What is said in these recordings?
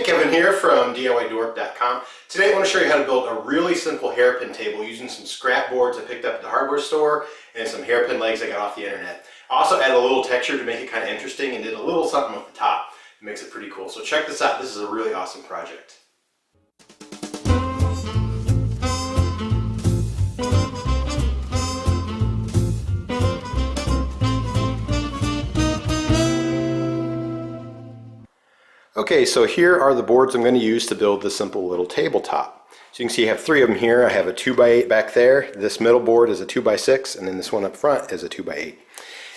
Kevin here from DIYDork.com. Today I want to show you how to build a really simple hairpin table using some scrap boards I picked up at the hardware store and some hairpin legs I got off the internet. I also added a little texture to make it kind of interesting and did a little something with the top. It makes it pretty cool. So check this out. This is a really awesome project. Okay, so here are the boards I'm going to use to build this simple little tabletop. So you can see I have three of them here. I have a 2x8 back there. This middle board is a 2x6, and then this one up front is a 2x8.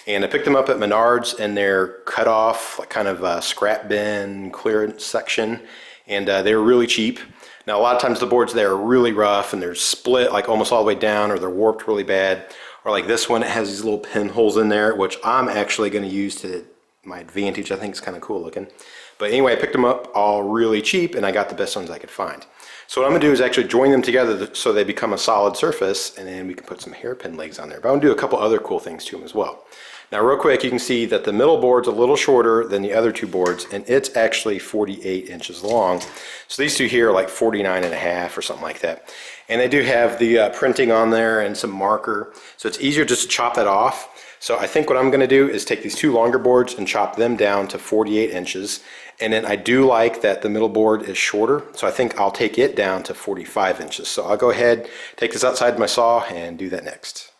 And I picked them up at Menards, and they're cut off, like kind of a scrap bin clearance section, and they were really cheap. Now a lot of times the boards there are really rough, and they're split like almost all the way down, or they're warped really bad. Or like this one, it has these little pinholes in there, which I'm actually going to use to my advantage. I think it's kind of cool looking. But anyway, I picked them up all really cheap, and I got the best ones I could find. So what I'm going to do is actually join them together so they become a solid surface, and then we can put some hairpin legs on there. But I'm going to do a couple other cool things to them as well. Now real quick, you can see that the middle board's a little shorter than the other two boards, and it's actually 48 inches long. So these two here are like 49.5 or something like that. And they do have the printing on there and some marker, so it's easier just to chop that off. So I think what I'm going to do is take these two longer boards and chop them down to 48 inches. And then I do like that the middle board is shorter, so I think I'll take it down to 45 inches. So I'll go ahead, take this outside my saw, and do that next.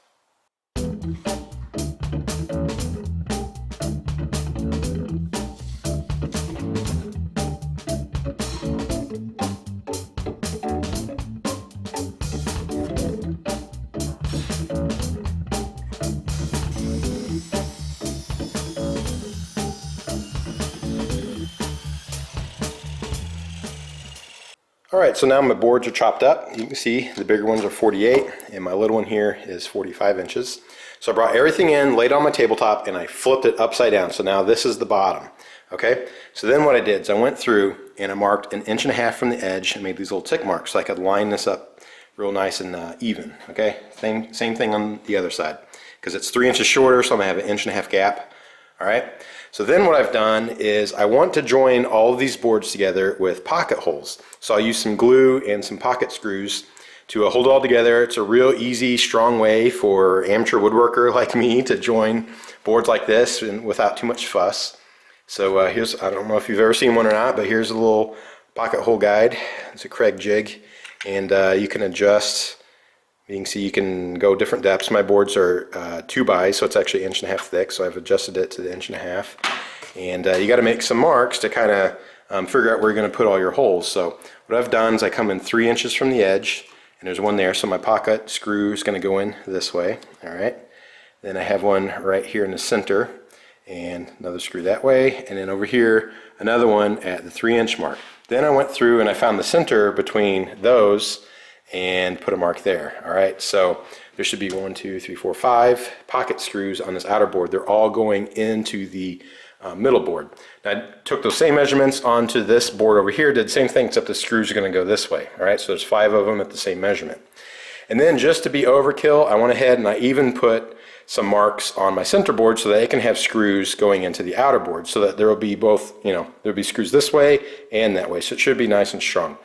Alright, so now my boards are chopped up. You can see the bigger ones are 48 and my little one here is 45 inches. So I brought everything in, laid on my tabletop, and I flipped it upside down. So now this is the bottom. Okay, so then what I did is I went through and I marked 1.5 inches from the edge and made these little tick marks so I could line this up real nice and even. Okay, same thing on the other side because it's 3 inches shorter, so I'm going to have 1.5 inch gap. Alright, so then what I've done is I want to join all of these boards together with pocket holes. So I'll use some glue and some pocket screws to hold it all together. It's a real easy, strong way for amateur woodworker like me to join boards like this and without too much fuss. So here's, I don't know if you've ever seen one or not, but here's a little pocket hole guide. It's a Craig jig, and you can adjust. You can see you can go different depths. My boards are 2x, so it's actually 1.5 inches thick, so I've adjusted it to the 1.5 inches. And you got to make some marks to kind of figure out where you're going to put all your holes. So what I've done is I come in 3 inches from the edge, and there's one there, so my pocket screw is going to go in this way. Alright, then I have one right here in the center, and another screw that way, and then over here another one at the 3 inch mark. Then I went through and I found the center between those and put a mark there. Alright, so there should be 1, 2, 3, 4, 5 pocket screws on this outer board. They're all going into the middle board. Now I took those same measurements onto this board over here, did the same thing except the screws are going to go this way. Alright, so there's 5 of them at the same measurement. And then just to be overkill, I went ahead and I even put some marks on my center board so that it can have screws going into the outer board, so that there will be both, there'll be screws this way and that way, so it should be nice and strong.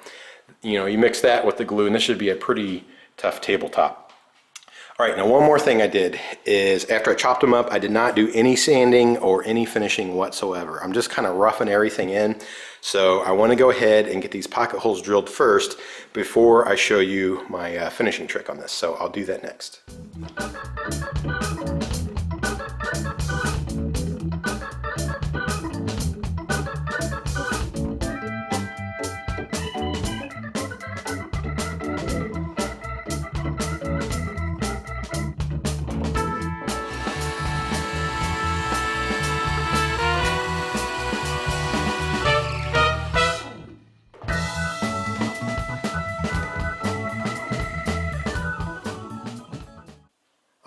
You mix that with the glue and this should be a pretty tough tabletop. Alright, now one more thing I did is after I chopped them up, I did not do any sanding or any finishing whatsoever. I'm just kind of roughing everything in. So I want to go ahead and get these pocket holes drilled first before I show you my finishing trick on this. So I'll do that next.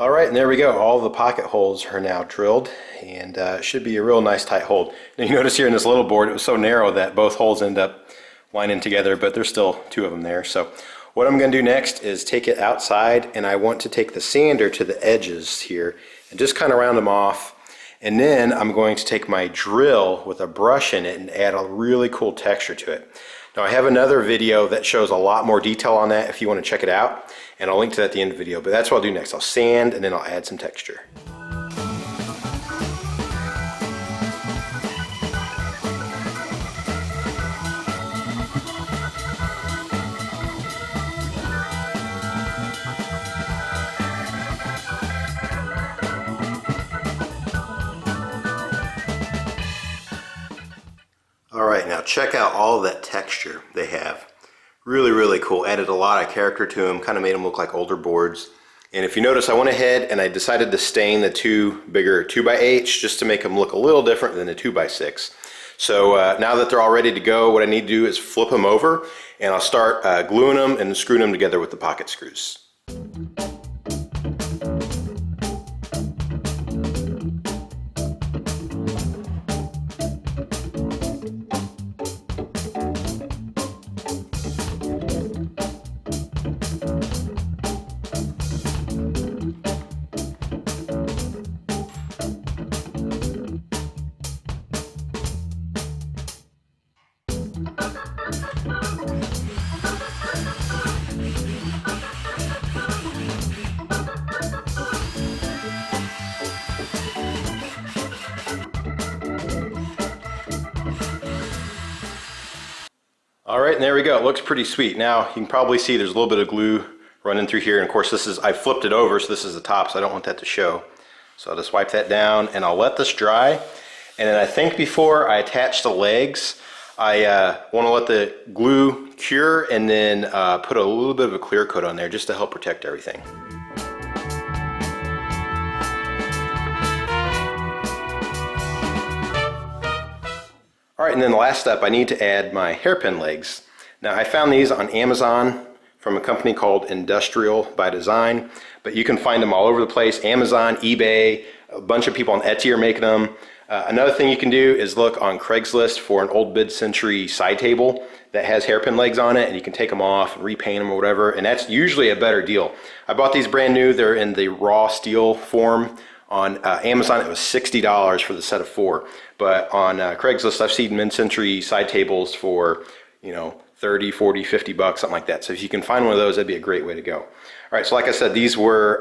Alright, and there we go. All the pocket holes are now drilled, and it should be a real nice tight hold. Now you notice here in this little board it was so narrow that both holes end up lining together, but there's still 2 of them there. So what I'm going to do next is take it outside, and I want to take the sander to the edges here and just kind of round them off. And then I'm going to take my drill with a brush in it and add a really cool texture to it. Now I have another video that shows a lot more detail on that if you want to check it out, and I'll link to that at the end of the video, but that's what I'll do next. I'll sand and then I'll add some texture. Alright, now check out all that texture they have. Really, really cool. Added a lot of character to them, kind of made them look like older boards. And if you notice, I went ahead and I decided to stain the two bigger 2x8s just to make them look a little different than the 2x6. So now that they're all ready to go, what I need to do is flip them over, and I'll start gluing them and screwing them together with the pocket screws. Alright, and there we go. It looks pretty sweet. Now you can probably see there's a little bit of glue running through here, and of course I flipped it over, so this is the top, so I don't want that to show. So I'll just wipe that down and I'll let this dry. And then I think before I attach the legs, I want to let the glue cure and then put a little bit of a clear coat on there just to help protect everything. Alright, and then the last step, I need to add my hairpin legs. Now I found these on Amazon from a company called Industrial by Design, but you can find them all over the place. Amazon, eBay, a bunch of people on Etsy are making them. Another thing you can do is look on Craigslist for an old mid-century side table that has hairpin legs on it, and you can take them off and repaint them or whatever, and that's usually a better deal. I bought these brand new. They're in the raw steel form. On Amazon it was $60 for the set of 4, but on Craigslist I've seen mid-century side tables for, you know, 30, 40, 50 bucks, something like that. So if you can find one of those, that'd be a great way to go. Alright, so like I said, these were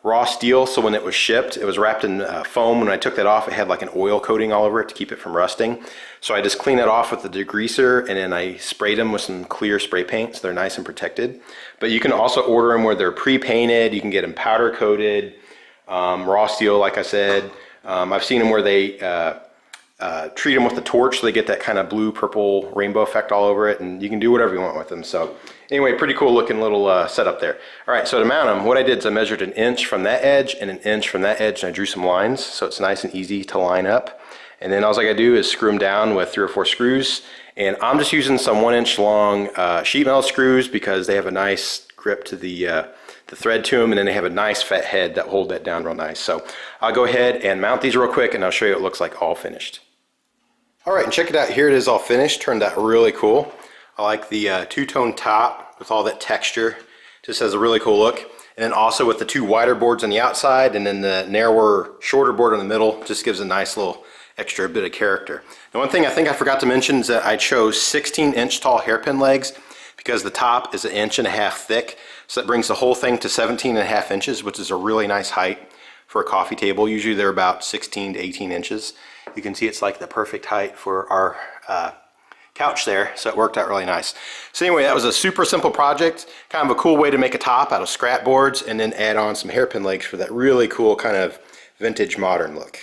raw steel, so when it was shipped, it was wrapped in foam. When I took that off, it had like an oil coating all over it to keep it from rusting. So I just cleaned it off with the degreaser, and then I sprayed them with some clear spray paint, so they're nice and protected. But you can also order them where they're pre-painted. You can get them powder coated. Raw steel, like I said. I've seen them where they treat them with the torch so they get that kind of blue purple rainbow effect all over it, and you can do whatever you want with them. So anyway, pretty cool looking little setup there. Alright, so to mount them, what I did is I measured 1 inch from that edge and 1 inch from that edge, and I drew some lines so it's nice and easy to line up. And then all I gotta do is screw them down with 3 or 4 screws, and I'm just using some 1 inch long sheet metal screws because they have a nice grip to the thread to them, and then they have a nice fat head that hold that down real nice. So I'll go ahead and mount these real quick, and I'll show you what it looks like all finished. Alright, and check it out. Here it is all finished. Turned out really cool. I like the two-tone top with all that texture. Just has a really cool look. And then also with the 2 wider boards on the outside and then the narrower, shorter board in the middle, just gives a nice little extra bit of character. The one thing I think I forgot to mention is that I chose 16-inch tall hairpin legs because the top is 1.5 inches thick. So that brings the whole thing to 17.5 inches, which is a really nice height for a coffee table. Usually they're about 16 to 18 inches. You can see it's like the perfect height for our couch there, so it worked out really nice. So anyway, that was a super simple project, kind of a cool way to make a top out of scrap boards and then add on some hairpin legs for that really cool kind of vintage modern look.